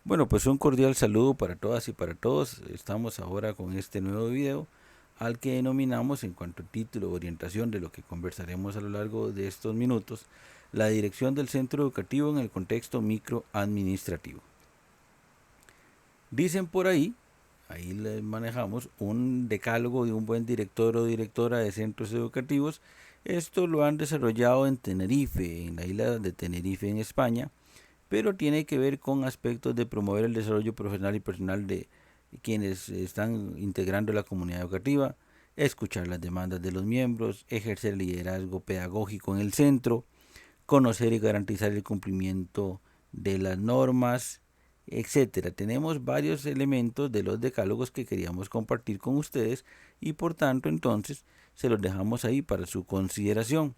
Bueno, pues un cordial saludo para todas y para todos. Estamos ahora con este nuevo video al que denominamos, en cuanto a título o orientación de lo que conversaremos a lo largo de estos minutos, la dirección del centro educativo en el contexto microadministrativo. Dicen por ahí les manejamos un decálogo de un buen director o directora de centros educativos. Esto lo han desarrollado en Tenerife, en la isla de Tenerife en España, pero tiene que ver con aspectos de promover el desarrollo profesional y personal de quienes están integrando la comunidad educativa, escuchar las demandas de los miembros, ejercer liderazgo pedagógico en el centro, conocer y garantizar el cumplimiento de las normas, etcétera. Tenemos varios elementos de los decálogos que queríamos compartir con ustedes y por tanto entonces se los dejamos ahí para su consideración,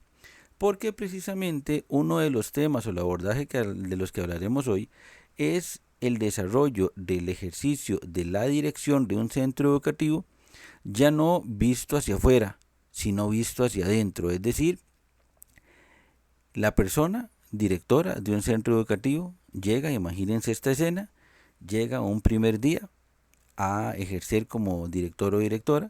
porque precisamente uno de los temas o el abordaje de los que hablaremos hoy es el desarrollo del ejercicio de la dirección de un centro educativo, ya no visto hacia afuera, sino visto hacia adentro. Es decir, la persona directora de un centro educativo llega, imagínense esta escena, llega un primer día a ejercer como director o directora,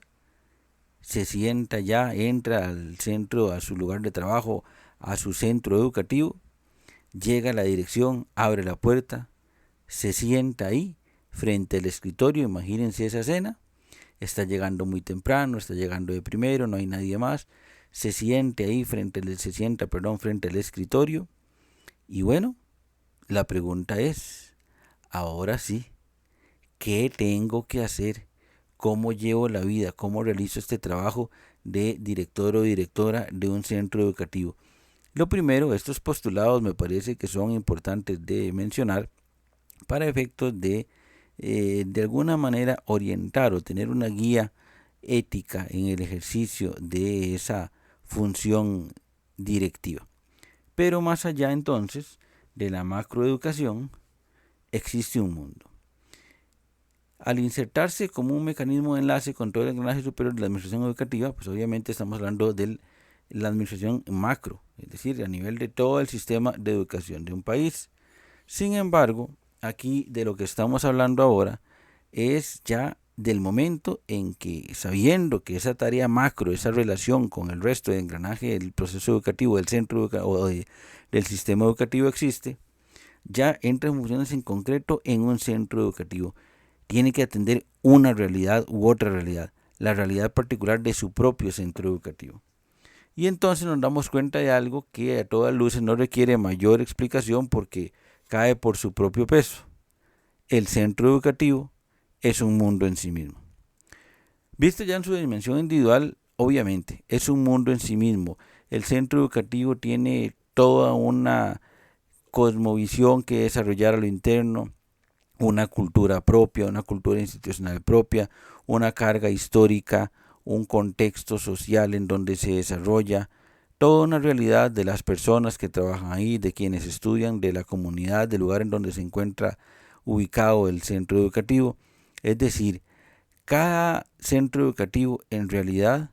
se sienta ya, entra al centro, a su lugar de trabajo, a su centro educativo, llega a la dirección, abre la puerta, se sienta ahí, frente al escritorio, imagínense esa escena, está llegando muy temprano, está llegando de primero, no hay nadie más, se siente ahí frente al escritorio, y bueno, la pregunta es, ahora sí, ¿qué tengo que hacer? ¿Cómo llevo la vida? ¿Cómo realizo este trabajo de director o directora de un centro educativo? Lo primero, estos postulados me parece que son importantes de mencionar para efectos de alguna manera orientar o tener una guía ética en el ejercicio de esa función directiva. Pero más allá entonces de la macroeducación, existe un mundo. Al insertarse como un mecanismo de enlace con todo el engranaje superior de la administración educativa, pues obviamente estamos hablando de la administración macro, es decir, a nivel de todo el sistema de educación de un país. Sin embargo, aquí de lo que estamos hablando ahora es ya del momento en que, sabiendo que esa tarea macro, esa relación con el resto del engranaje del proceso educativo, del centro o del sistema educativo existe, ya entra en funciones en concreto en un centro educativo. Tiene que atender una realidad u otra realidad, la realidad particular de su propio centro educativo. Y entonces nos damos cuenta de algo que a todas luces no requiere mayor explicación porque cae por su propio peso. El centro educativo es un mundo en sí mismo. Visto ya en su dimensión individual, obviamente, es un mundo en sí mismo. El centro educativo tiene toda una cosmovisión que desarrollar a lo interno, una cultura propia, una cultura institucional propia, una carga histórica, un contexto social en donde se desarrolla toda una realidad de las personas que trabajan ahí, de quienes estudian, de la comunidad, del lugar en donde se encuentra ubicado el centro educativo. Es decir, cada centro educativo en realidad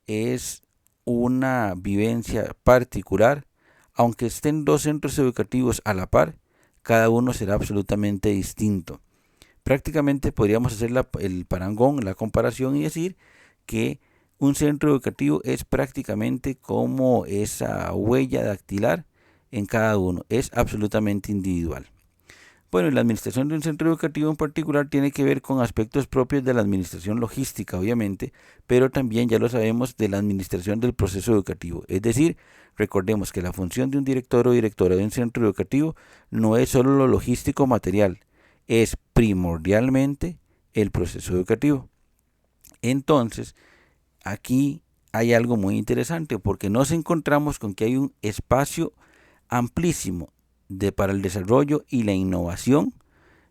es una vivencia particular, aunque estén dos centros educativos a la par, cada uno será absolutamente distinto. Prácticamente podríamos hacer el parangón, la comparación y decir que un centro educativo es prácticamente como esa huella dactilar en cada uno, es absolutamente individual. Bueno, la administración de un centro educativo en particular tiene que ver con aspectos propios de la administración logística, obviamente, pero también, ya lo sabemos, de la administración del proceso educativo. Es decir, recordemos que la función de un director o directora de un centro educativo no es solo lo logístico material, es primordialmente el proceso educativo. Entonces, aquí hay algo muy interesante porque nos encontramos con que hay un espacio amplísimo para el desarrollo y la innovación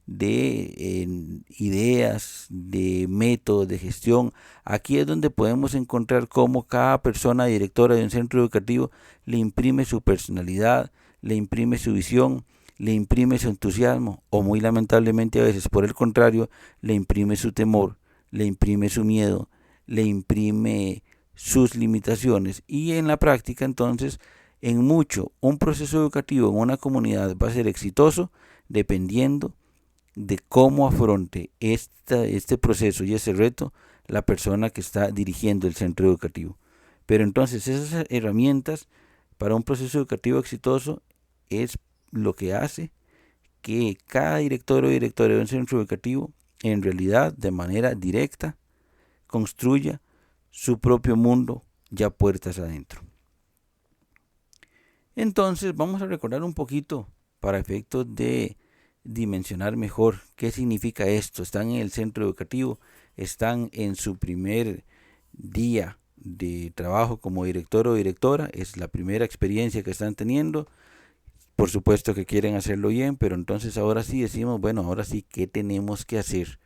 de ideas, de métodos de gestión. Aquí es donde podemos encontrar cómo cada persona directora de un centro educativo le imprime su personalidad, le imprime su visión, le imprime su entusiasmo o muy lamentablemente a veces por el contrario, le imprime su temor, le imprime su miedo, le imprime sus limitaciones y en la práctica entonces en mucho un proceso educativo en una comunidad va a ser exitoso dependiendo de cómo afronte este proceso y ese reto la persona que está dirigiendo el centro educativo. Pero entonces esas herramientas para un proceso educativo exitoso es lo que hace que cada director o directora de un centro educativo en realidad de manera directa construya su propio mundo ya puertas adentro. Entonces vamos a recordar un poquito para efectos de dimensionar mejor qué significa esto. Están en el centro educativo, están en su primer día de trabajo como director o directora, es la primera experiencia que están teniendo. Por supuesto que quieren hacerlo bien, pero entonces ahora sí decimos, bueno, ahora sí, ¿qué tenemos que hacer?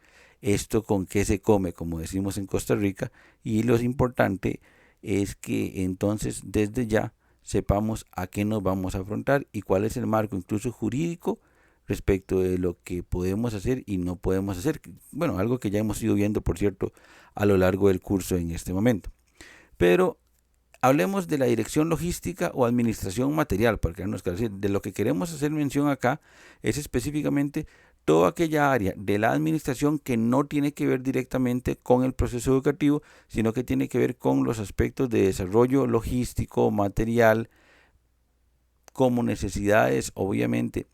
Esto con qué se come, como decimos en Costa Rica, y lo importante es que entonces desde ya sepamos a qué nos vamos a afrontar y cuál es el marco incluso jurídico respecto de lo que podemos hacer y no podemos hacer. Bueno, algo que ya hemos ido viendo, por cierto, a lo largo del curso en este momento. Pero hablemos de la dirección logística o administración material, porque de lo que queremos hacer mención acá es específicamente toda aquella área de la administración que no tiene que ver directamente con el proceso educativo, sino que tiene que ver con los aspectos de desarrollo logístico, material, como necesidades obviamente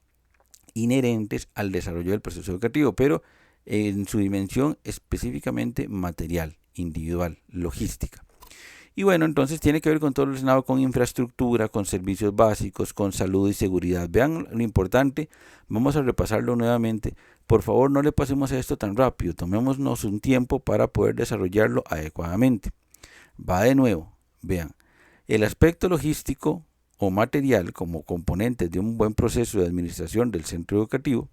inherentes al desarrollo del proceso educativo, pero en su dimensión específicamente material, individual, logística. Y bueno, entonces tiene que ver con todo lo relacionado con infraestructura, con servicios básicos, con salud y seguridad. Vean lo importante, vamos a repasarlo nuevamente. Por favor, no le pasemos a esto tan rápido, tomémonos un tiempo para poder desarrollarlo adecuadamente. Va de nuevo, vean, el aspecto logístico o material como componentes de un buen proceso de administración del centro educativo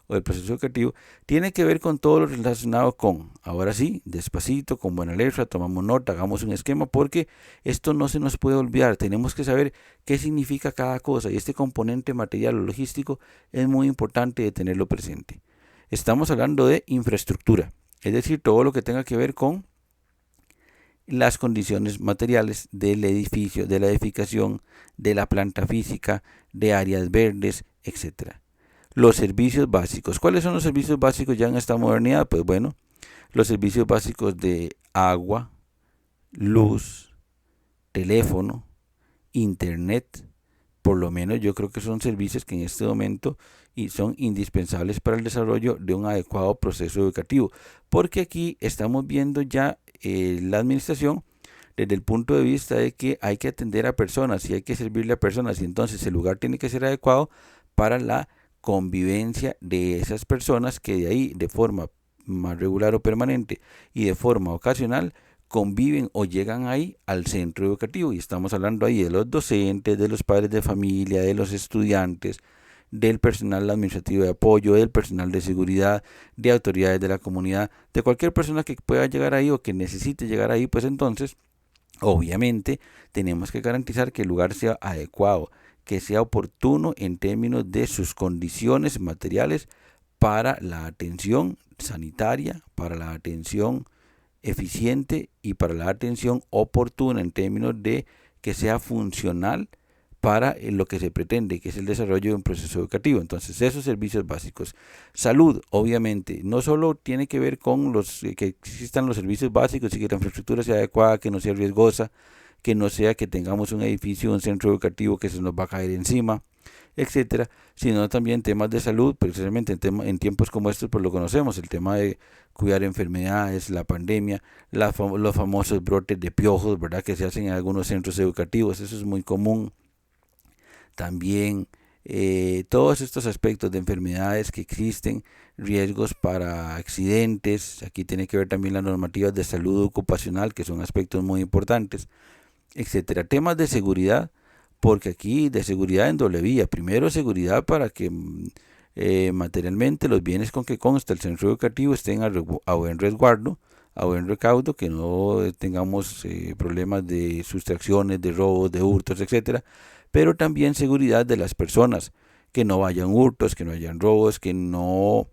o del proceso educativo, tiene que ver con todo lo relacionado con, ahora sí, despacito, con buena letra, tomamos nota, hagamos un esquema, porque esto no se nos puede olvidar, tenemos que saber qué significa cada cosa, y este componente material o logístico es muy importante de tenerlo presente. Estamos hablando de infraestructura, es decir, todo lo que tenga que ver con las condiciones materiales del edificio, de la edificación, de la planta física, de áreas verdes, etcétera. Los servicios básicos. ¿Cuáles son los servicios básicos ya en esta modernidad? Pues bueno, los servicios básicos de agua, luz, teléfono, internet, por lo menos yo creo que son servicios que en este momento son indispensables para el desarrollo de un adecuado proceso educativo, porque aquí estamos viendo ya la administración desde el punto de vista de que hay que atender a personas y hay que servirle a personas, y entonces el lugar tiene que ser adecuado para la convivencia de esas personas que de ahí de forma más regular o permanente y de forma ocasional conviven o llegan ahí al centro educativo, y estamos hablando ahí de los docentes, de los padres de familia, de los estudiantes, del personal administrativo de apoyo, del personal de seguridad, de autoridades de la comunidad, de cualquier persona que pueda llegar ahí o que necesite llegar ahí. Pues entonces obviamente tenemos que garantizar que el lugar sea adecuado, que sea oportuno en términos de sus condiciones materiales para la atención sanitaria, para la atención eficiente y para la atención oportuna en términos de que sea funcional para lo que se pretende, que es el desarrollo de un proceso educativo. Entonces, esos servicios básicos. Salud, obviamente, no solo tiene que ver con que existan los servicios básicos y que la infraestructura sea adecuada, que no sea riesgosa, que no sea que tengamos un edificio, un centro educativo que se nos va a caer encima, etcétera, sino también temas de salud, precisamente en tiempos como estos, pues lo conocemos, el tema de cuidar enfermedades, la pandemia, los famosos brotes de piojos, ¿verdad?, que se hacen en algunos centros educativos, eso es muy común. También todos estos aspectos de enfermedades que existen, riesgos para accidentes, aquí tiene que ver también las normativas de salud ocupacional, que son aspectos muy importantes, etcétera. Temas de seguridad, porque aquí de seguridad en doble vía. Primero, seguridad para que materialmente los bienes con que consta el centro educativo estén a buen resguardo, a buen recaudo, que no tengamos problemas de sustracciones, de robos, de hurtos, etcétera. Pero también seguridad de las personas, que no hayan hurtos, que no hayan robos, que no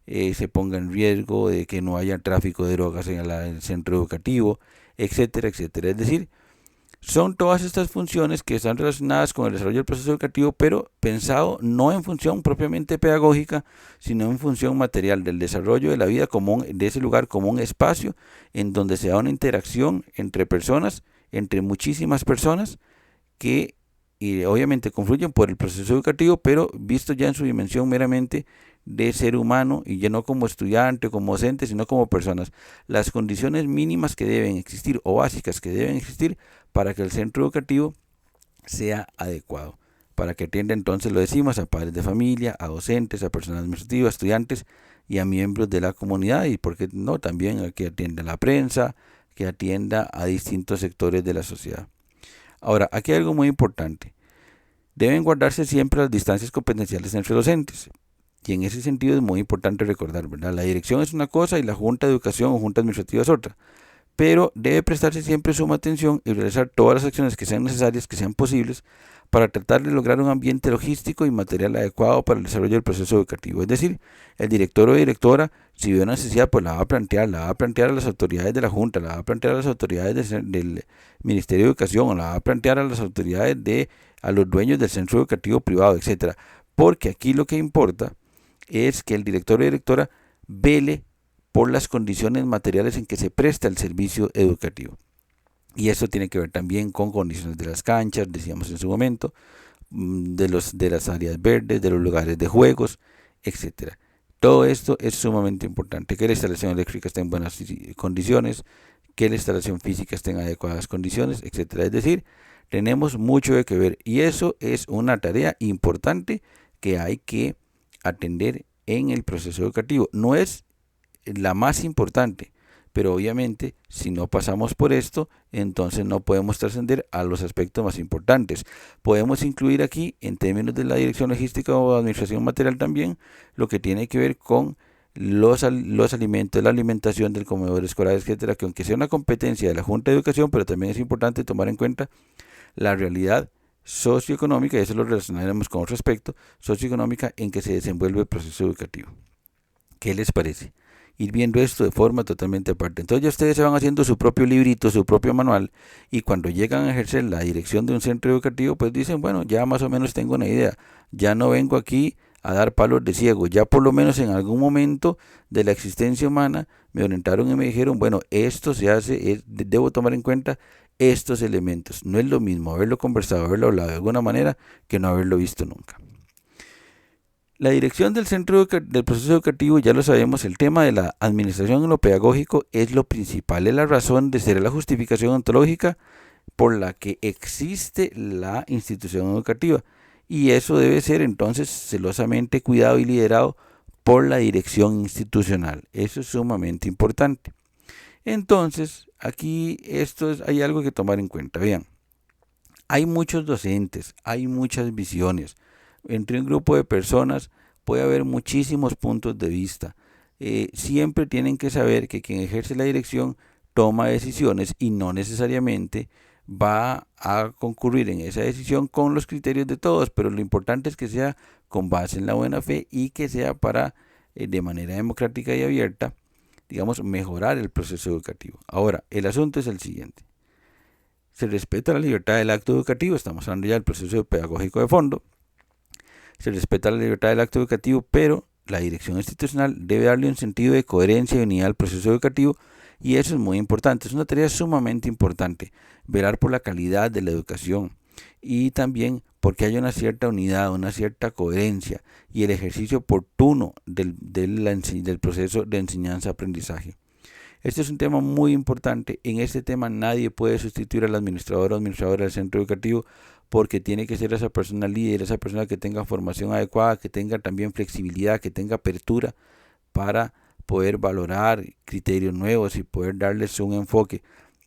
se ponga en riesgo de que no haya tráfico de drogas en el centro educativo, etcétera, etcétera. Es decir, Son todas estas funciones que están relacionadas con el desarrollo del proceso educativo, pero pensado no en función propiamente pedagógica, sino en función material del desarrollo de la vida común, de ese lugar como un espacio en donde se da una interacción entre personas, entre muchísimas personas, que obviamente confluyen por el proceso educativo, pero visto ya en su dimensión meramente de ser humano y ya no como estudiante o como docente, sino como personas. Las condiciones mínimas que deben existir o básicas que deben existir para que el centro educativo sea adecuado, para que atienda entonces, lo decimos, a padres de familia, a docentes, a personal administrativo, a estudiantes y a miembros de la comunidad, y porque no, también a que atienda a la prensa, que atienda a distintos sectores de la sociedad. Ahora, aquí hay algo muy importante. Deben guardarse siempre las distancias competenciales entre docentes. Y en ese sentido es muy importante recordar, ¿verdad? La dirección es una cosa y la junta de educación o junta administrativa es otra. Pero debe prestarse siempre suma atención y realizar todas las acciones que sean necesarias, que sean posibles, para tratar de lograr un ambiente logístico y material adecuado para el desarrollo del proceso educativo. Es decir, el director o directora, si ve una necesidad, pues la va a plantear a las autoridades de la Junta, la va a plantear a las autoridades del Ministerio de Educación, o la va a plantear a las autoridades a los dueños del centro educativo privado, etcétera. Porque aquí lo que importa es que el director o directora vele por las condiciones materiales en que se presta el servicio educativo. Y eso tiene que ver también con condiciones de las canchas, decíamos en su momento, de las áreas verdes, de los lugares de juegos, etcétera. Todo esto es sumamente importante, que la instalación eléctrica esté en buenas condiciones, que la instalación física esté en adecuadas condiciones, etcétera. Es decir, tenemos mucho que ver y eso es una tarea importante que hay que atender en el proceso educativo. No es la más importante, pero obviamente si no pasamos por esto, entonces no podemos trascender a los aspectos más importantes. Podemos incluir aquí, en términos de la dirección logística o administración material también, lo que tiene que ver con los alimentos, la alimentación del comedor escolar, etcétera, que aunque sea una competencia de la Junta de Educación, pero también es importante tomar en cuenta la realidad socioeconómica, y eso lo relacionaremos con otro aspecto, socioeconómica en que se desenvuelve el proceso educativo. ¿Qué les parece? Ir viendo esto de forma totalmente aparte. Entonces ya ustedes se van haciendo su propio librito, su propio manual, y cuando llegan a ejercer la dirección de un centro educativo, pues dicen, bueno, ya más o menos tengo una idea, ya no vengo aquí a dar palos de ciego, ya por lo menos en algún momento de la existencia humana me orientaron y me dijeron, bueno, esto se hace, debo tomar en cuenta estos elementos. No es lo mismo haberlo conversado, haberlo hablado de alguna manera, que no haberlo visto nunca. La dirección del del proceso educativo, ya lo sabemos, el tema de la administración en lo pedagógico es lo principal, es la razón de ser, la justificación ontológica por la que existe la institución educativa. Y eso debe ser entonces celosamente cuidado y liderado por la dirección institucional. Eso es sumamente importante. Entonces, aquí hay algo que tomar en cuenta. Vean, hay muchos docentes, hay muchas visiones. Entre un grupo de personas puede haber muchísimos puntos de vista. Siempre tienen que saber que quien ejerce la dirección toma decisiones y no necesariamente va a concurrir en esa decisión con los criterios de todos, pero lo importante es que sea con base en la buena fe y que sea para, de manera democrática y abierta, digamos, mejorar el proceso educativo. Ahora, el asunto es el siguiente. Se respeta la libertad del acto educativo, estamos hablando ya del proceso pedagógico de fondo, se respeta la libertad del acto educativo, pero la dirección institucional debe darle un sentido de coherencia y unidad al proceso educativo, y eso es muy importante, es una tarea sumamente importante, velar por la calidad de la educación y también porque haya una cierta unidad, una cierta coherencia y el ejercicio oportuno del proceso de enseñanza-aprendizaje. Este es un tema muy importante. En este tema nadie puede sustituir al administrador o administradora del centro educativo porque tiene que ser esa persona líder, esa persona que tenga formación adecuada, que tenga también flexibilidad, que tenga apertura para poder valorar criterios nuevos y poder darles un enfoque.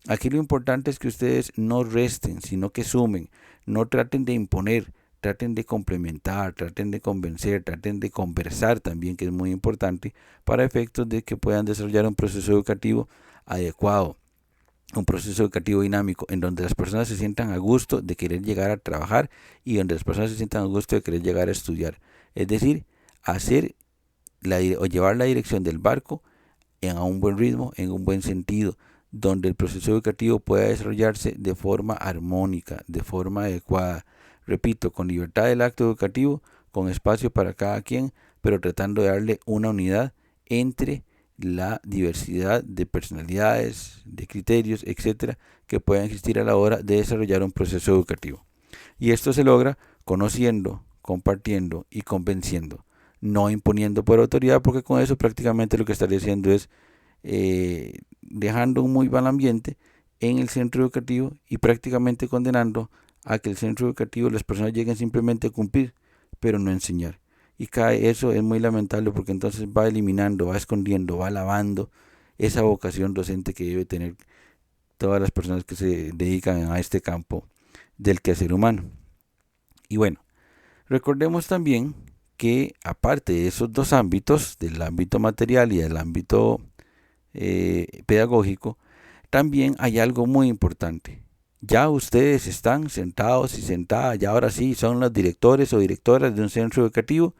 Aquí lo importante es que ustedes no resten, sino que sumen, no traten de imponer, traten de complementar, traten de convencer, traten de conversar también, que es muy importante, para efectos de que puedan desarrollar un proceso educativo adecuado, un proceso educativo dinámico, en donde las personas se sientan a gusto de querer llegar a trabajar y donde las personas se sientan a gusto de querer llegar a estudiar. Es decir, o llevar la dirección del barco a un buen ritmo, en un buen sentido, donde el proceso educativo pueda desarrollarse de forma armónica, de forma adecuada. Repito, con libertad del acto educativo, con espacio para cada quien, pero tratando de darle una unidad entre la diversidad de personalidades, de criterios, etcétera, que puedan existir a la hora de desarrollar un proceso educativo. Y esto se logra conociendo, compartiendo y convenciendo, no imponiendo por autoridad, porque con eso prácticamente lo que estaría haciendo es dejando un muy mal ambiente en el centro educativo y prácticamente condenando a que el centro educativo las personas lleguen simplemente a cumplir, pero no a enseñar. Y eso es muy lamentable porque entonces va eliminando, va escondiendo, va lavando esa vocación docente que debe tener todas las personas que se dedican a este campo del quehacer humano. Y bueno, recordemos también que aparte de esos dos ámbitos, del ámbito material y del ámbito pedagógico, también hay algo muy importante. Ya ustedes están sentados y sentadas, ya ahora sí son los directores o directoras de un centro educativo,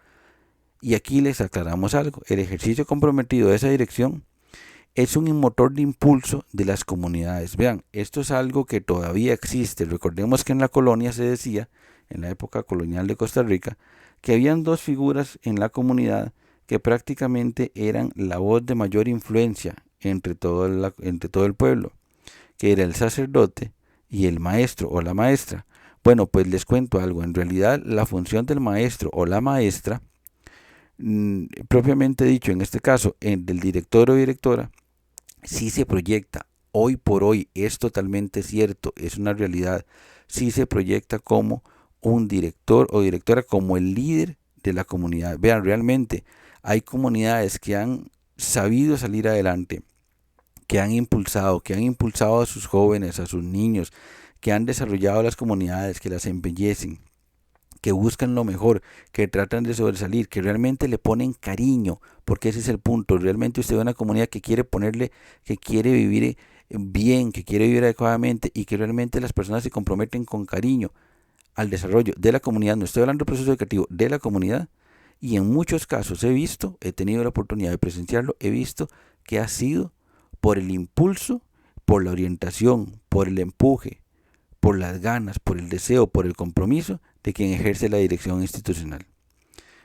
y aquí les aclaramos algo. El ejercicio comprometido de esa dirección es un motor de impulso de las comunidades. Vean, esto es algo que todavía existe. Recordemos que en la colonia se decía, en la época colonial de Costa Rica, que habían dos figuras en la comunidad que prácticamente eran la voz de mayor influencia entre todo el pueblo, que era el sacerdote y el maestro o la maestra. Bueno, pues les cuento algo. En realidad, la función del maestro o la maestra, propiamente dicho, en este caso, del director o directora, sí se proyecta. Hoy por hoy es totalmente cierto, es una realidad. Sí se proyecta como un director o directora, como el líder de la comunidad. Vean, realmente hay comunidades que han sabido salir adelante, que han impulsado a sus jóvenes, a sus niños, que han desarrollado las comunidades, que las embellecen, que buscan lo mejor, que tratan de sobresalir, que realmente le ponen cariño, porque ese es el punto. Realmente usted ve una comunidad que quiere ponerle, que quiere vivir bien, que quiere vivir adecuadamente y que realmente las personas se comprometen con cariño al desarrollo de la comunidad. No estoy hablando del proceso educativo, de la comunidad. Y en muchos casos he tenido la oportunidad de presenciarlo, he visto que ha sido por el impulso, por la orientación, por el empuje, por las ganas, por el deseo, por el compromiso de quien ejerce la dirección institucional.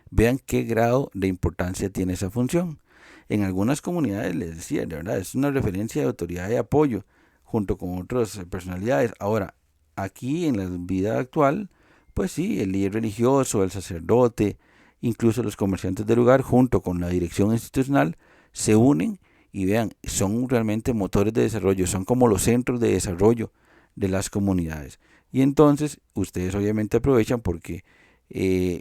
Vean qué grado de importancia tiene esa función. En algunas comunidades, les decía, de verdad, es una referencia de autoridad de apoyo junto con otras personalidades. Ahora, aquí en la vida actual, pues sí, el líder religioso, el sacerdote, incluso los comerciantes del lugar, junto con la dirección institucional, se unen y vean, son realmente motores de desarrollo, son como los centros de desarrollo de las comunidades. Y entonces ustedes obviamente aprovechan porque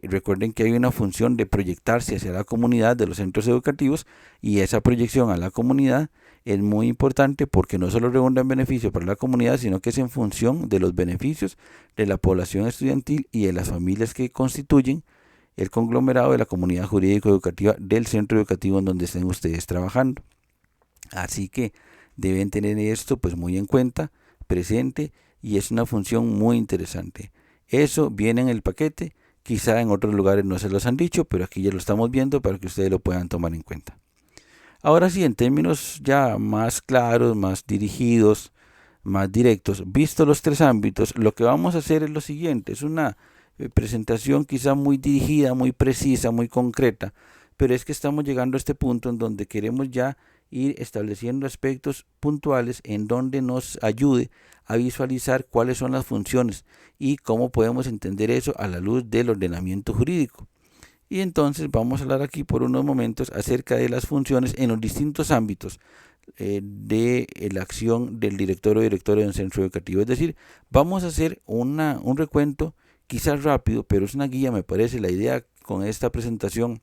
recuerden que hay una función de proyectarse hacia la comunidad de los centros educativos, y esa proyección a la comunidad es muy importante porque no solo redunda en beneficio para la comunidad, sino que es en función de los beneficios de la población estudiantil y de las familias que constituyen el conglomerado de la comunidad jurídico-educativa del centro educativo en donde estén ustedes trabajando. Así que deben tener esto pues muy en cuenta, presente, y es una función muy interesante. Eso viene en el paquete, quizá en otros lugares no se los han dicho, pero aquí ya lo estamos viendo para que ustedes lo puedan tomar en cuenta. Ahora sí, en términos ya más claros, más dirigidos, más directos, visto los tres ámbitos, lo que vamos a hacer es lo siguiente, es una presentación quizá muy dirigida, muy precisa, muy concreta, pero es que estamos llegando a este punto en donde queremos ya ir estableciendo aspectos puntuales en donde nos ayude a visualizar cuáles son las funciones y cómo podemos entender eso a la luz del ordenamiento jurídico. Y entonces vamos a hablar aquí por unos momentos acerca de las funciones en los distintos ámbitos de la acción del director o directora de un centro educativo. Es decir, vamos a hacer un recuento quizás rápido, pero es una guía, me parece. La idea con esta presentación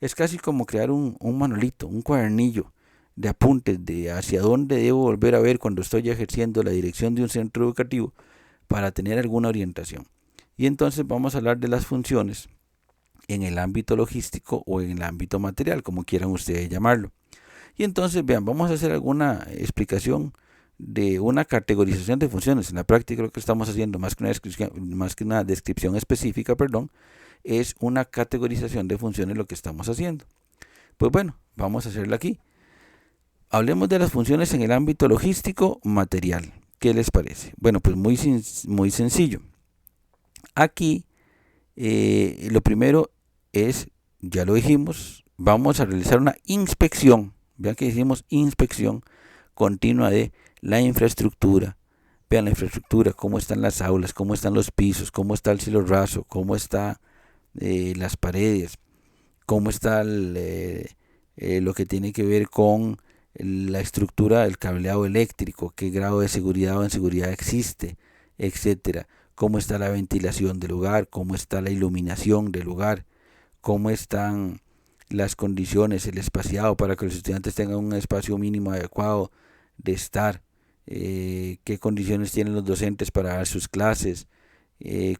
es casi como crear un manualito, un cuadernillo de apuntes de hacia dónde debo volver a ver cuando estoy ejerciendo la dirección de un centro educativo para tener alguna orientación. Y entonces vamos a hablar de las funciones en el ámbito logístico o en el ámbito material, como quieran ustedes llamarlo. Y entonces, vean, vamos a hacer alguna explicación de una categorización de funciones. En la práctica lo que estamos haciendo, más que una descripción específica, es una categorización de funciones lo que estamos haciendo. Pues bueno, vamos a hacerla aquí. Hablemos de las funciones en el ámbito logístico material. ¿Qué les parece? Bueno, pues muy sencillo. Aquí lo primero es, ya lo dijimos, vamos a realizar una inspección. Vean que decimos inspección continua de la infraestructura. Vean la infraestructura, cómo están las aulas, cómo están los pisos, cómo está el cielo raso, cómo están las paredes, cómo está lo que tiene que ver con la estructura del cableado eléctrico, qué grado de seguridad o inseguridad existe, etcétera. Cómo está la ventilación del lugar, cómo está la iluminación del lugar, cómo están las condiciones, el espaciado para que los estudiantes tengan un espacio mínimo adecuado de estar, qué condiciones tienen los docentes para dar sus clases,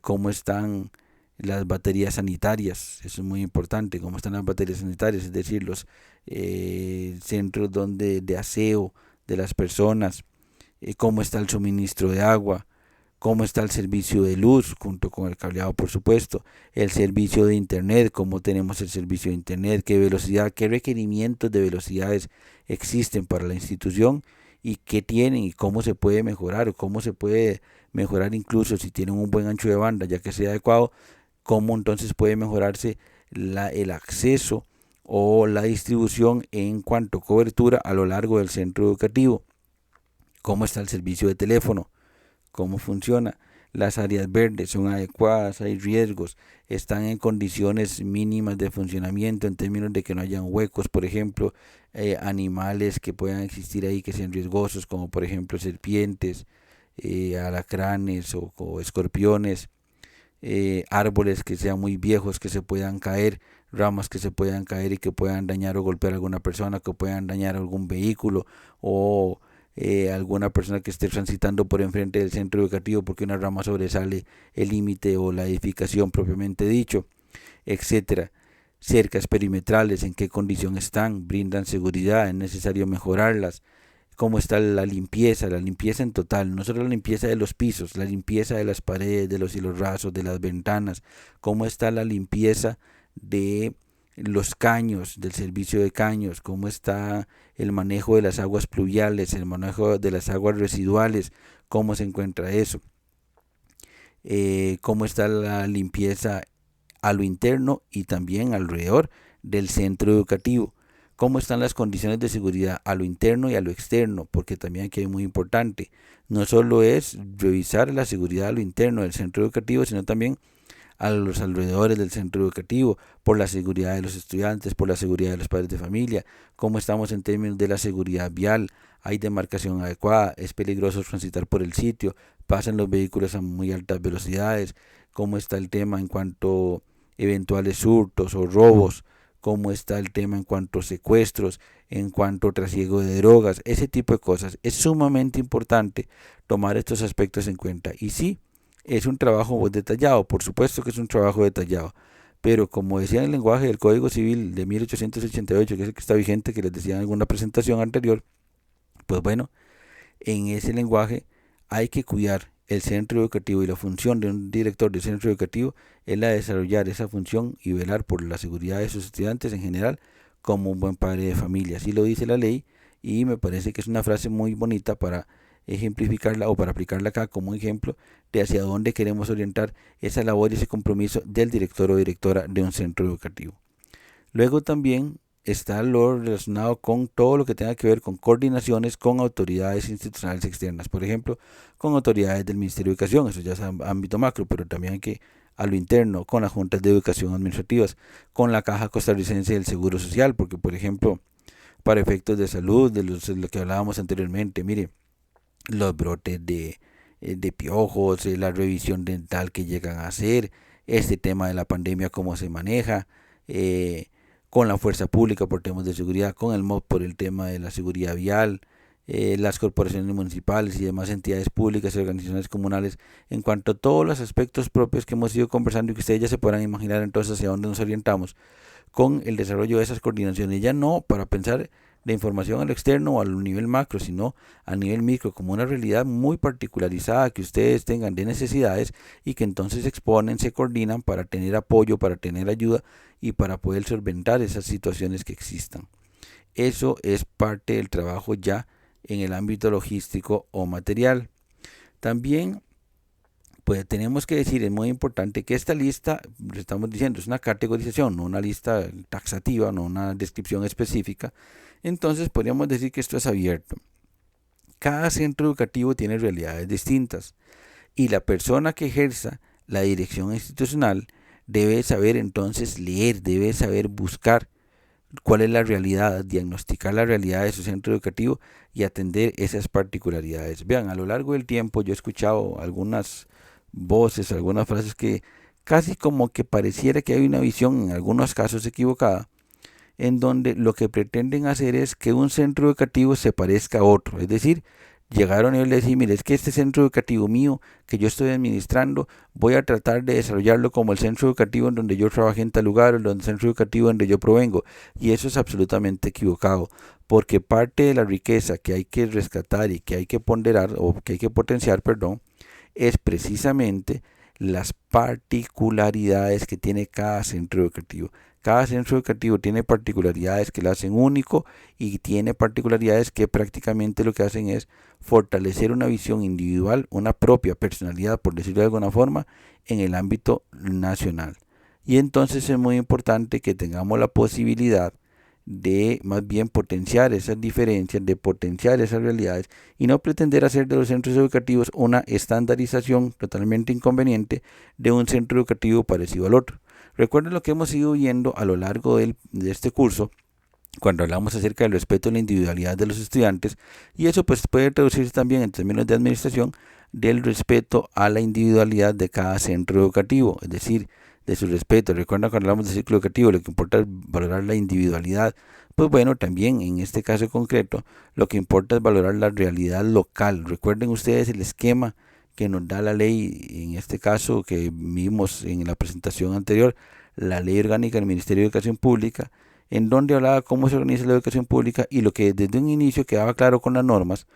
cómo están las baterías sanitarias, eso es muy importante, cómo están las baterías sanitarias, es decir, los centros de aseo de las personas, cómo está el suministro de agua, cómo está el servicio de luz, junto con el cableado por supuesto, el servicio de internet, cómo tenemos el servicio de internet, qué velocidad, qué requerimientos de velocidades existen para la institución y qué tienen y cómo se puede mejorar o cómo se puede mejorar incluso si tienen un buen ancho de banda ya que sea adecuado, cómo entonces puede mejorarse el acceso o la distribución en cuanto a cobertura a lo largo del centro educativo, cómo está el servicio de teléfono, cómo funciona, las áreas verdes son adecuadas, hay riesgos, están en condiciones mínimas de funcionamiento en términos de que no hayan huecos, por ejemplo, animales que puedan existir ahí que sean riesgosos, como por ejemplo serpientes, alacranes o escorpiones, árboles que sean muy viejos, que se puedan caer, ramas que se puedan caer y que puedan dañar o golpear a alguna persona, que puedan dañar algún vehículo o alguna persona que esté transitando por enfrente del centro educativo porque una rama sobresale el límite o la edificación propiamente dicho, etcétera. Cercas perimetrales, en qué condición están, brindan seguridad, es necesario mejorarlas, cómo está la limpieza en total, no solo la limpieza de los pisos, la limpieza de las paredes, de los hilos rasos, de las ventanas, cómo está la limpieza de los caños, del servicio de caños, cómo está el manejo de las aguas pluviales, el manejo de las aguas residuales, cómo se encuentra eso, cómo está la limpieza a lo interno y también alrededor del centro educativo, cómo están las condiciones de seguridad a lo interno y a lo externo, porque también aquí es muy importante, no solo es revisar la seguridad a lo interno del centro educativo, sino también a los alrededores del centro educativo, por la seguridad de los estudiantes, por la seguridad de los padres de familia, cómo estamos en términos de la seguridad vial, hay demarcación adecuada, es peligroso transitar por el sitio, pasan los vehículos a muy altas velocidades, cómo está el tema en cuanto a eventuales hurtos o robos, cómo está el tema en cuanto a secuestros, en cuanto a trasiego de drogas, ese tipo de cosas. Es sumamente importante tomar estos aspectos en cuenta. Y sí, es un trabajo detallado, por supuesto que es un trabajo detallado, pero como decía en el lenguaje del Código Civil de 1888, que es el que está vigente, que les decía en alguna presentación anterior, pues bueno, en ese lenguaje hay que cuidar el centro educativo y la función de un director de centro educativo es la de desarrollar esa función y velar por la seguridad de sus estudiantes en general como un buen padre de familia. Así lo dice la ley y me parece que es una frase muy bonita para ejemplificarla o para aplicarla acá como ejemplo de hacia dónde queremos orientar esa labor y ese compromiso del director o directora de un centro educativo. Luego también está lo relacionado con todo lo que tenga que ver con coordinaciones con autoridades institucionales externas, por ejemplo, con autoridades del Ministerio de Educación, eso ya es ámbito macro, pero también hay que a lo interno, con las juntas de educación administrativas, con la Caja Costarricense del Seguro Social, porque por ejemplo, para efectos de salud, de lo que hablábamos anteriormente, mire, los brotes de piojos, la revisión dental que llegan a hacer, este tema de la pandemia, cómo se maneja, con la fuerza pública por temas de seguridad, con el MOP por el tema de la seguridad vial, las corporaciones municipales y demás entidades públicas y organizaciones comunales, en cuanto a todos los aspectos propios que hemos ido conversando y que ustedes ya se podrán imaginar entonces hacia dónde nos orientamos con el desarrollo de esas coordinaciones, ya no para pensar la información al externo o al nivel macro, sino a nivel micro, como una realidad muy particularizada que ustedes tengan de necesidades y que entonces se exponen, se coordinan para tener apoyo, para tener ayuda y para poder solventar esas situaciones que existan. Eso es parte del trabajo ya en el ámbito logístico o material. También pues tenemos que decir, es muy importante que esta lista, estamos diciendo, es una categorización, no una lista taxativa, no una descripción específica. Entonces podríamos decir que esto es abierto. Cada centro educativo tiene realidades distintas y la persona que ejerza la dirección institucional debe saber entonces leer, debe saber buscar cuál es la realidad, diagnosticar la realidad de su centro educativo y atender esas particularidades. Vean, a lo largo del tiempo yo he escuchado algunas voces, algunas frases que casi como que pareciera que hay una visión, en algunos casos equivocada, en donde lo que pretenden hacer es que un centro educativo se parezca a otro. Es decir, llegaron y le decían, mire, es que este centro educativo mío que yo estoy administrando, voy a tratar de desarrollarlo como el centro educativo en donde yo trabajé en tal lugar, o el centro educativo donde yo provengo. Y eso es absolutamente equivocado, porque parte de la riqueza que hay que rescatar y que hay que ponderar, o que hay que potenciar, perdón, es precisamente las particularidades que tiene cada centro educativo. Cada centro educativo tiene particularidades que lo hacen único y tiene particularidades que prácticamente lo que hacen es fortalecer una visión individual, una propia personalidad, por decirlo de alguna forma, en el ámbito nacional. Y entonces es muy importante que tengamos la posibilidad de más bien potenciar esas diferencias, de potenciar esas realidades y no pretender hacer de los centros educativos una estandarización totalmente inconveniente de un centro educativo parecido al otro. Recuerden lo que hemos ido viendo a lo largo de este curso cuando hablamos acerca del respeto a la individualidad de los estudiantes, y eso pues puede traducirse también en términos de administración del respeto a la individualidad de cada centro educativo, es decir, de su respeto. Recuerda cuando hablamos de ciclo educativo, lo que importa es valorar la individualidad. Pues bueno, también en este caso concreto, lo que importa es valorar la realidad local. Recuerden ustedes el esquema que nos da la ley, en este caso que vimos en la presentación anterior, la ley orgánica del Ministerio de Educación Pública, en donde hablaba cómo se organiza la educación pública, y lo que desde un inicio quedaba claro con las normas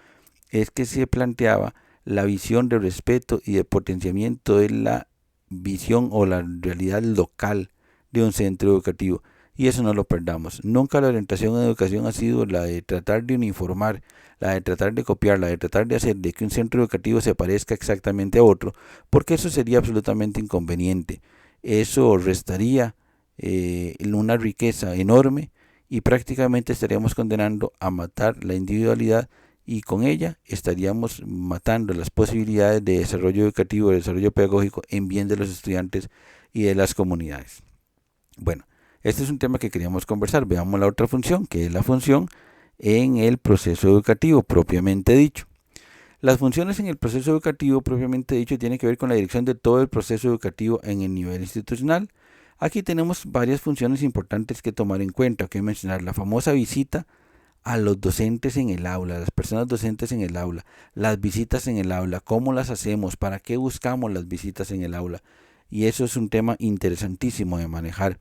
es que se planteaba la visión de respeto y de potenciamiento de la visión o la realidad local de un centro educativo, y eso no lo perdamos. Nunca la orientación en educación ha sido la de tratar de uniformar, la de tratar de copiar, la de tratar de hacer de que un centro educativo se parezca exactamente a otro, porque eso sería absolutamente inconveniente. Eso restaría una riqueza enorme y prácticamente estaríamos condenando a matar la individualidad, y con ella estaríamos matando las posibilidades de desarrollo educativo, de desarrollo pedagógico en bien de los estudiantes y de las comunidades. Bueno, este es un tema que queríamos conversar. Veamos la otra función, que es la función en el proceso educativo propiamente dicho. Las funciones en el proceso educativo propiamente dicho tienen que ver con la dirección de todo el proceso educativo en el nivel institucional. Aquí tenemos varias funciones importantes que tomar en cuenta, que mencionar: la famosa visita a los docentes en el aula, a las personas docentes en el aula, las visitas en el aula, cómo las hacemos, para qué buscamos las visitas en el aula. Y eso es un tema interesantísimo de manejar.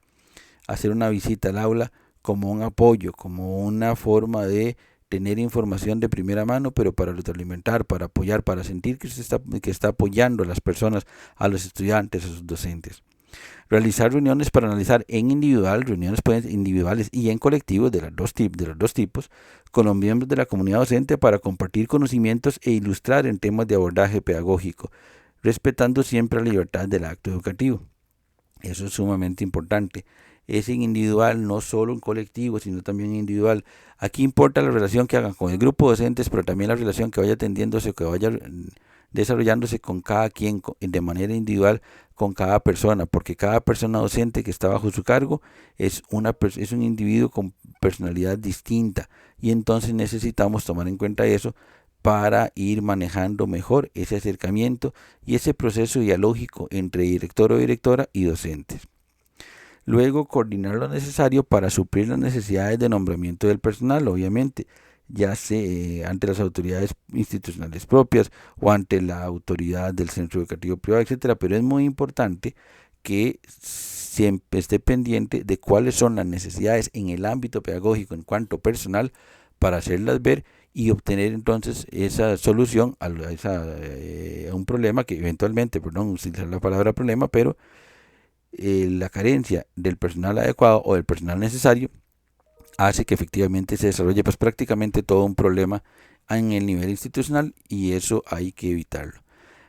Hacer una visita al aula como un apoyo, como una forma de tener información de primera mano, pero para retroalimentar, para apoyar, para sentir que está apoyando a las personas, a los estudiantes, a sus docentes. Realizar reuniones para analizar en individual, reuniones individuales y en colectivos de los dos tipos, con los miembros de la comunidad docente para compartir conocimientos e ilustrar en temas de abordaje pedagógico, respetando siempre la libertad del acto educativo. Eso es sumamente importante. Es en individual, no solo en colectivo, sino también en individual. Aquí importa la relación que hagan con el grupo de docentes, pero también la relación que vaya tendiéndose, que vaya desarrollándose con cada quien de manera individual, con cada persona, porque cada persona docente que está bajo su cargo es un individuo con personalidad distinta, y entonces necesitamos tomar en cuenta eso para ir manejando mejor ese acercamiento y ese proceso dialógico entre director o directora y docentes. Luego, coordinar lo necesario para suplir las necesidades de nombramiento del personal, obviamente, ya sea ante las autoridades institucionales propias o ante la autoridad del centro educativo privado, etcétera. Pero es muy importante que siempre esté pendiente de cuáles son las necesidades en el ámbito pedagógico en cuanto personal, para hacerlas ver y obtener entonces esa solución a un problema que eventualmente, perdón, utilizar la palabra problema, pero la carencia del personal adecuado o del personal necesario hace que efectivamente se desarrolle pues prácticamente todo un problema en el nivel institucional y eso hay que evitarlo.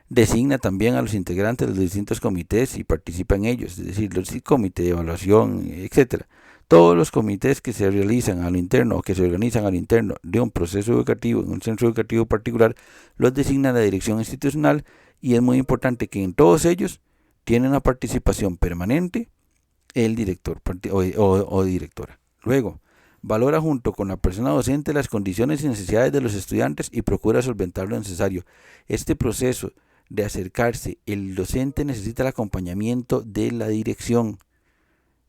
Designa también a los integrantes de los distintos comités y participa en ellos, es decir, los comités de evaluación, etcétera. Todos los comités que se realizan a lo interno o que se organizan a lo interno de un proceso educativo, en un centro educativo particular, los designa la dirección institucional y es muy importante que en todos ellos tiene una participación permanente el director o directora. Luego, valora junto con la persona docente las condiciones y necesidades de los estudiantes y procura solventar lo necesario. Este proceso de acercarse, el docente necesita el acompañamiento de la dirección.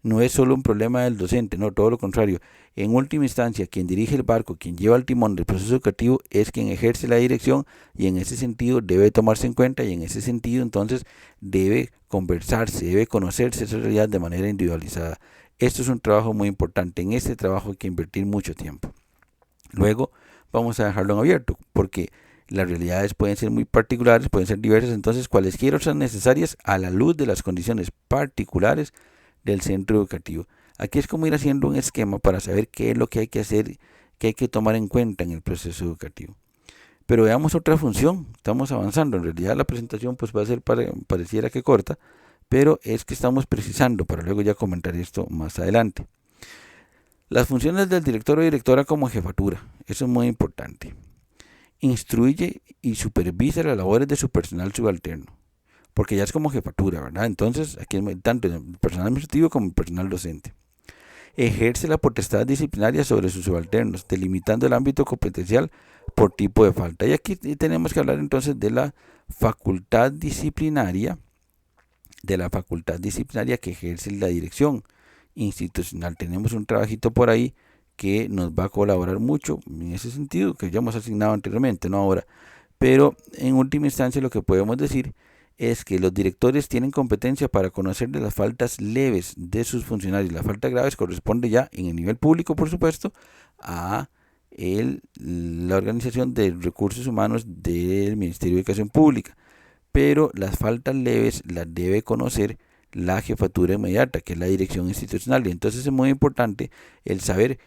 No es solo un problema del docente, no, todo lo contrario. En última instancia, quien dirige el barco, quien lleva el timón del proceso educativo, es quien ejerce la dirección y en ese sentido debe tomarse en cuenta y en ese sentido entonces debe conversarse, debe conocerse esa realidad de manera individualizada. Esto es un trabajo muy importante. En este trabajo hay que invertir mucho tiempo. Luego vamos a dejarlo en abierto porque las realidades pueden ser muy particulares, pueden ser diversas, entonces cualesquiera son necesarias a la luz de las condiciones particulares del centro educativo. Aquí es como ir haciendo un esquema para saber qué es lo que hay que hacer, qué hay que tomar en cuenta en el proceso educativo. Pero veamos otra función, estamos avanzando, en realidad la presentación pues va a ser pareciera que corta, pero es que estamos precisando para luego ya comentar esto más adelante. Las funciones del director o directora como jefatura, eso es muy importante. Instruye y supervisa las labores de su personal subalterno, porque ya es como jefatura, ¿verdad? Entonces, aquí es tanto el personal administrativo como el personal docente. Ejerce la potestad disciplinaria sobre sus subalternos, delimitando el ámbito competencial por tipo de falta. Y aquí tenemos que hablar entonces de la facultad disciplinaria, que ejerce la dirección institucional. Tenemos un trabajito por ahí que nos va a colaborar mucho en ese sentido, que ya hemos asignado anteriormente, no ahora. Pero en última instancia lo que podemos decir es que los directores tienen competencia para conocer de las faltas leves de sus funcionarios. Las faltas graves corresponde ya en el nivel público, por supuesto, a la Organización de Recursos Humanos del Ministerio de Educación Pública. Pero las faltas leves las debe conocer la jefatura inmediata, que es la dirección institucional. Y entonces es muy importante el saber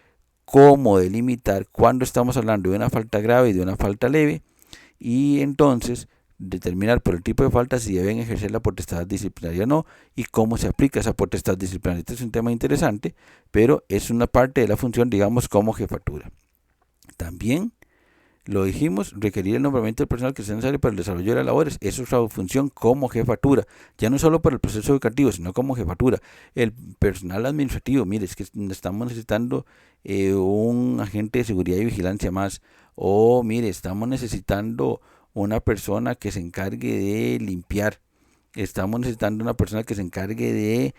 cómo delimitar cuando estamos hablando de una falta grave y de una falta leve, y entonces determinar por el tipo de falta si deben ejercer la potestad disciplinaria o no y cómo se aplica esa potestad disciplinaria. Este es un tema interesante, pero es una parte de la función, digamos, como jefatura. También lo dijimos, requerir el nombramiento del personal que sea necesario para el desarrollo de las labores. Eso es su función como jefatura, ya no solo para el proceso educativo, sino como jefatura. El personal administrativo, mire, es que estamos necesitando un agente de seguridad y vigilancia más, o mire, estamos necesitando una persona que se encargue de limpiar, estamos necesitando una persona que se encargue de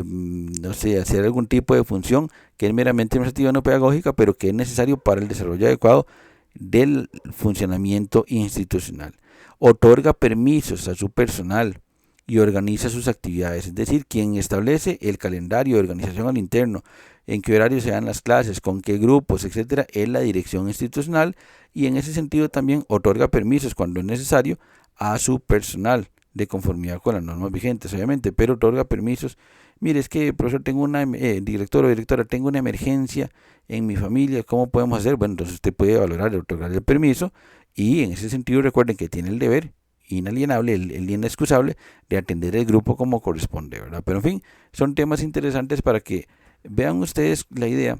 no sé, hacer algún tipo de función que es meramente administrativa, no pedagógica, pero que es necesario para el desarrollo adecuado del funcionamiento institucional. Otorga permisos a su personal y organiza sus actividades, es decir, quien establece el calendario de organización al interno, en qué horario se dan las clases, con qué grupos, etcétera, es la dirección institucional y en ese sentido también otorga permisos cuando es necesario a su personal de conformidad con las normas vigentes, obviamente, pero otorga permisos. Mire, es que, profesor, tengo una, director o directora, tengo una emergencia en mi familia, ¿cómo podemos hacer? Bueno, entonces usted puede valorar, otorgar el permiso y en ese sentido recuerden que tiene el deber inalienable, el inexcusable de atender el grupo como corresponde, ¿verdad? Pero en fin, son temas interesantes para que vean ustedes. La idea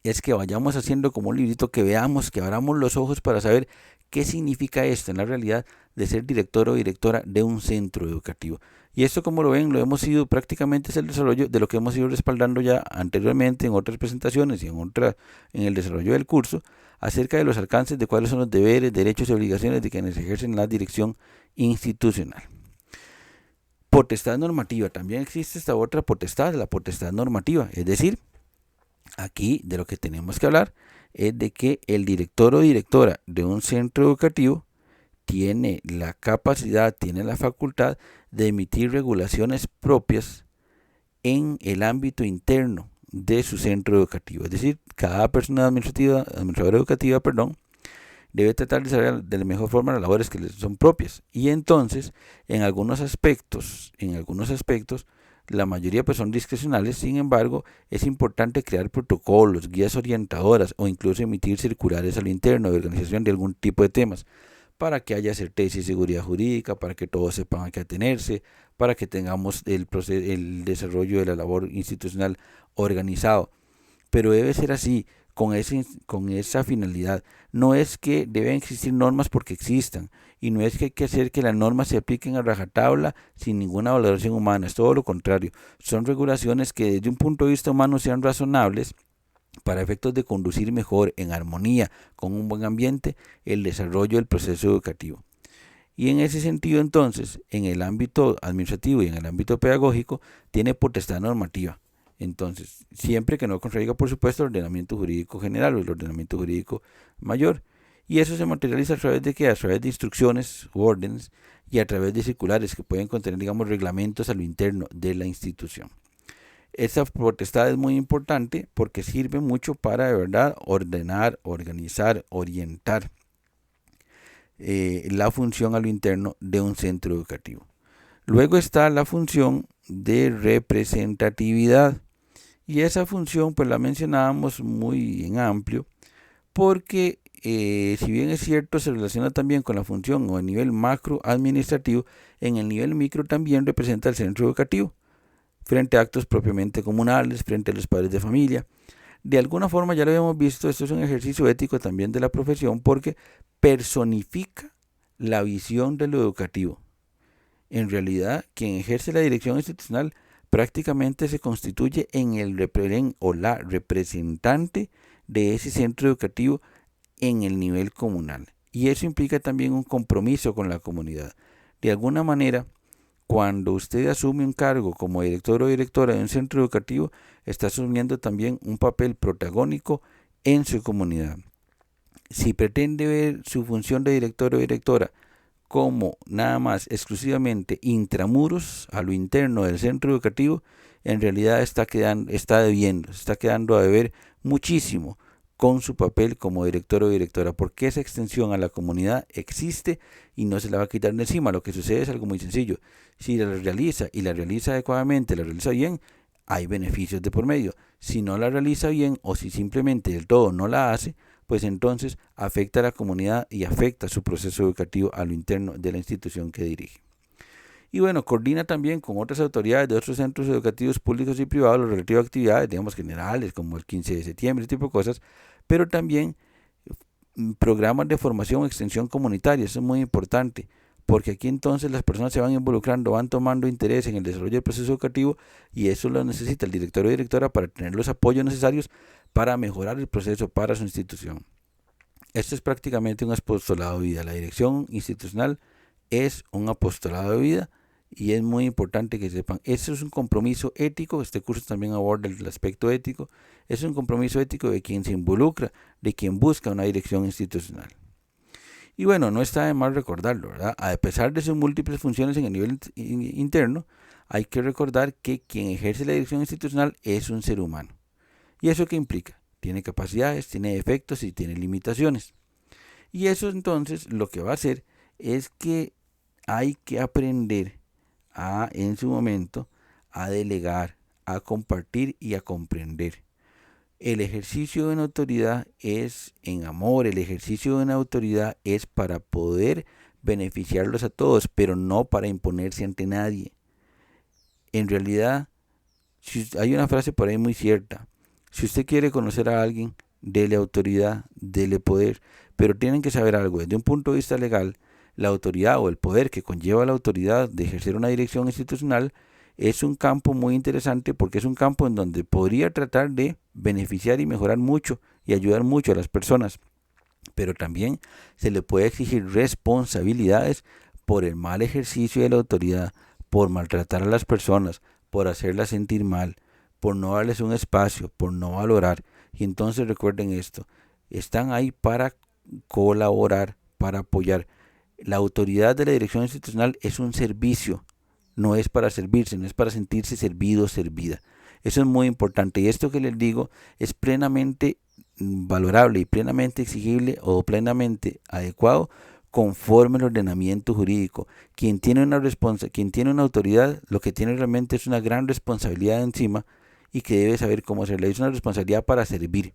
es que vayamos haciendo como un librito, que veamos, que abramos los ojos para saber qué significa esto en la realidad de ser director o directora de un centro educativo. Y esto, como lo ven, lo hemos ido prácticamente, es el desarrollo de lo que hemos ido respaldando ya anteriormente en otras presentaciones y en el desarrollo del curso, acerca de los alcances de cuáles son los deberes, derechos y obligaciones de quienes ejercen la dirección institucional. Potestad normativa. También existe esta otra potestad, la potestad normativa, es decir, aquí de lo que tenemos que hablar es de que el director o directora de un centro educativo tiene la capacidad, tiene la facultad de emitir regulaciones propias en el ámbito interno de su centro educativo. Es decir, cada persona administradora educativa, debe tratar de desarrollar de la mejor forma las labores que les son propias. Y entonces, en algunos aspectos, la mayoría pues son discrecionales. Sin embargo, es importante crear protocolos, guías orientadoras o incluso emitir circulares a lo interno de organización de algún tipo de temas, para que haya certeza y seguridad jurídica, para que todos sepan a qué atenerse, para que tengamos el desarrollo de la labor institucional organizado. Pero debe ser así, con esa finalidad. No es que deben existir normas porque existan, y no es que hay que hacer que las normas se apliquen a rajatabla sin ninguna valoración humana, es todo lo contrario. Son regulaciones que desde un punto de vista humano sean razonables para efectos de conducir mejor, en armonía, con un buen ambiente, el desarrollo del proceso educativo. Y en ese sentido, entonces, en el ámbito administrativo y en el ámbito pedagógico, tiene potestad normativa. Entonces, siempre que no contradiga, por supuesto, el ordenamiento jurídico general o el ordenamiento jurídico mayor. Y eso se materializa a través de qué? A través de instrucciones u órdenes y a través de circulares que pueden contener, digamos, reglamentos a lo interno de la institución. Esa potestad es muy importante porque sirve mucho para, de verdad, ordenar, organizar, orientar la función a lo interno de un centro educativo. Luego está la función de representatividad, y esa función pues la mencionábamos muy en amplio porque si bien es cierto se relaciona también con la función o a nivel macro administrativo, en el nivel micro también representa al centro educativo frente a actos propiamente comunales, frente a los padres de familia. De alguna forma, ya lo habíamos visto, esto es un ejercicio ético también de la profesión porque personifica la visión de lo educativo. En realidad, quien ejerce la dirección institucional prácticamente se constituye en el o la representante de ese centro educativo en el nivel comunal. Y eso implica también un compromiso con la comunidad. De alguna manera, cuando usted asume un cargo como director o directora de un centro educativo, está asumiendo también un papel protagónico en su comunidad. Si pretende ver su función de director o directora como nada más exclusivamente intramuros, a lo interno del centro educativo, en realidad está quedando a deber muchísimo con su papel como director o directora, porque esa extensión a la comunidad existe y no se la va a quitar de encima. Lo que sucede es algo muy sencillo: si la realiza y la realiza adecuadamente, la realiza bien, hay beneficios de por medio. Si no la realiza bien o si simplemente del todo no la hace, pues entonces afecta a la comunidad y afecta su proceso educativo a lo interno de la institución que dirige. Y bueno, coordina también con otras autoridades de otros centros educativos públicos y privados las relativas actividades, digamos, generales, como el 15 de septiembre, ese tipo de cosas, pero también programas de formación o extensión comunitaria. Eso es muy importante, porque aquí entonces las personas se van involucrando, van tomando interés en el desarrollo del proceso educativo, y eso lo necesita el director o directora para tener los apoyos necesarios para mejorar el proceso para su institución. Esto es prácticamente un apostolado de vida. La dirección institucional es un apostolado de vida y es muy importante que sepan. Eso es un compromiso ético. Este curso también aborda el aspecto ético. Es un compromiso ético de quien se involucra, de quien busca una dirección institucional. Y bueno, no está de más recordarlo, ¿verdad? A pesar de sus múltiples funciones en el nivel interno, hay que recordar que quien ejerce la dirección institucional es un ser humano. ¿Y eso qué implica? Tiene capacidades, tiene defectos y tiene limitaciones. Y eso entonces lo que va a hacer es que hay que aprender en su momento, a delegar, a compartir y a comprender. El ejercicio de una autoridad es en amor, el ejercicio de una autoridad es para poder beneficiarlos a todos, pero no para imponerse ante nadie. En realidad, hay una frase por ahí muy cierta: si usted quiere conocer a alguien, dele autoridad, dele poder, pero tienen que saber algo. Desde un punto de vista legal, la autoridad o el poder que conlleva la autoridad de ejercer una dirección institucional es un campo muy interesante, porque es un campo en donde podría tratar de beneficiar y mejorar mucho y ayudar mucho a las personas, pero también se le puede exigir responsabilidades por el mal ejercicio de la autoridad, por maltratar a las personas, por hacerlas sentir mal, por no darles un espacio, por no valorar. Y entonces recuerden esto: están ahí para colaborar, para apoyar. La autoridad de la dirección institucional es un servicio, no es para servirse, no es para sentirse servido o servida. Eso es muy importante, y esto que les digo es plenamente valorable y plenamente exigible o plenamente adecuado conforme al ordenamiento jurídico. Quien tiene una autoridad, lo que tiene realmente es una gran responsabilidad encima y que debe saber cómo hacerla. Es una responsabilidad para servir.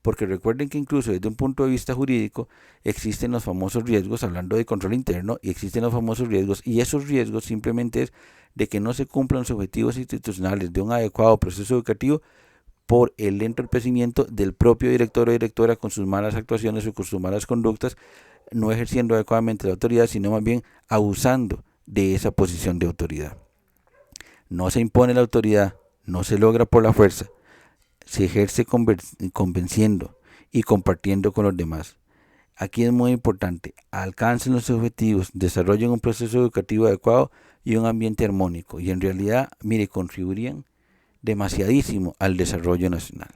Porque recuerden que incluso desde un punto de vista jurídico existen los famosos riesgos, hablando de control interno, y existen los famosos riesgos, y esos riesgos simplemente es de que no se cumplan los objetivos institucionales de un adecuado proceso educativo por el entorpecimiento del propio director o directora con sus malas actuaciones o con sus malas conductas, no ejerciendo adecuadamente la autoridad, sino más bien abusando de esa posición de autoridad. No se impone la autoridad, no se logra por la fuerza, se ejerce convenciendo y compartiendo con los demás. Aquí es muy importante, alcancen los objetivos, desarrollen un proceso educativo adecuado y un ambiente armónico, y en realidad, mire, contribuirían demasiadísimo al desarrollo nacional.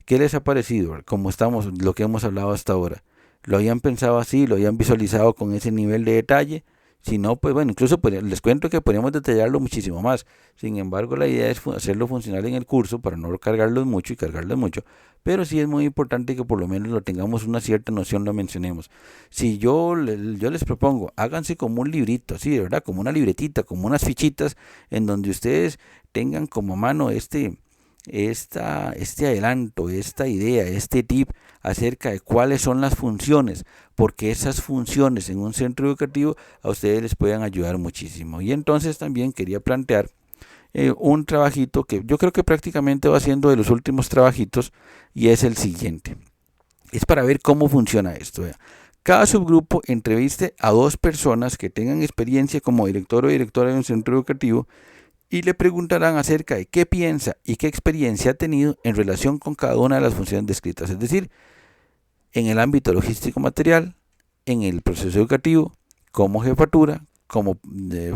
¿Qué les ha parecido? Como estamos, lo que hemos hablado hasta ahora. ¿Lo habían pensado así? ¿Lo habían visualizado con ese nivel de detalle? Si no, pues bueno, incluso les cuento que podríamos detallarlo muchísimo más. Sin embargo, la idea es hacerlo funcional en el curso para no cargarlos mucho. Pero sí es muy importante que por lo menos lo tengamos una cierta noción, lo mencionemos. Si yo les propongo, háganse como un librito, así de verdad, como una libretita, como unas fichitas, en donde ustedes tengan como mano este adelanto, esta idea, este tip acerca de cuáles son las funciones, porque esas funciones en un centro educativo a ustedes les pueden ayudar muchísimo. Y entonces también quería plantear un trabajito que yo creo que prácticamente va siendo de los últimos trabajitos, y es el siguiente. Es para ver cómo funciona esto. Cada subgrupo entreviste a 2 personas que tengan experiencia como director o directora de un centro educativo y le preguntarán acerca de qué piensa y qué experiencia ha tenido en relación con cada una de las funciones descritas, es decir, en el ámbito logístico material, en el proceso educativo, como jefatura, como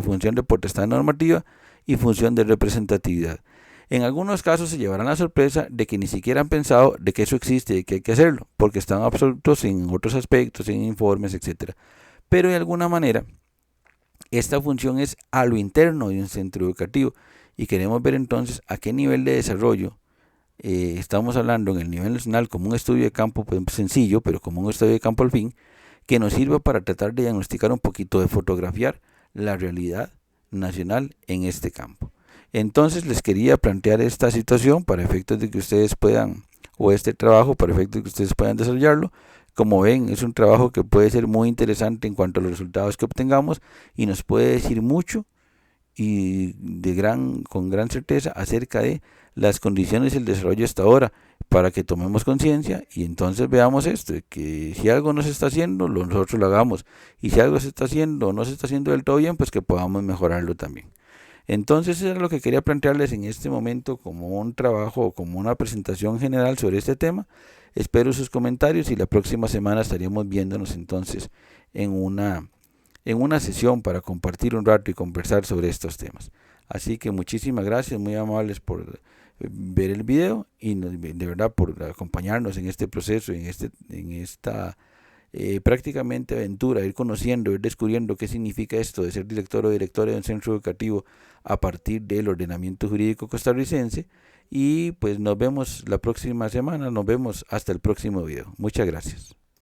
función de potestad normativa y función de representatividad. En algunos casos se llevarán la sorpresa de que ni siquiera han pensado de que eso existe y que hay que hacerlo, porque están absortos en otros aspectos, en informes, etc. Pero de alguna manera, esta función es a lo interno de un centro educativo y queremos ver entonces a qué nivel de desarrollo estamos hablando en el nivel nacional, como un estudio de campo pues, sencillo, pero como un estudio de campo al fin, que nos sirva para tratar de diagnosticar un poquito, de fotografiar la realidad nacional en este campo. Entonces les quería plantear esta situación para efectos de que ustedes puedan, o este trabajo para efectos de que ustedes puedan desarrollarlo. Como ven, es un trabajo que puede ser muy interesante en cuanto a los resultados que obtengamos y nos puede decir mucho y con gran certeza acerca de las condiciones y el desarrollo hasta ahora, para que tomemos conciencia y entonces veamos esto, que si algo no se está haciendo, nosotros lo hagamos, y si algo se está haciendo o no se está haciendo del todo bien, pues que podamos mejorarlo también. Entonces eso es lo que quería plantearles en este momento como un trabajo o como una presentación general sobre este tema. Espero sus comentarios y la próxima semana estaríamos viéndonos entonces en una sesión para compartir un rato y conversar sobre estos temas. Así que muchísimas gracias, muy amables por ver el video y de verdad por acompañarnos en este proceso, en esta prácticamente aventura, ir conociendo, ir descubriendo qué significa esto de ser director o directora de un centro educativo a partir del ordenamiento jurídico costarricense. Y pues nos vemos la próxima semana, nos vemos hasta el próximo video. Muchas gracias.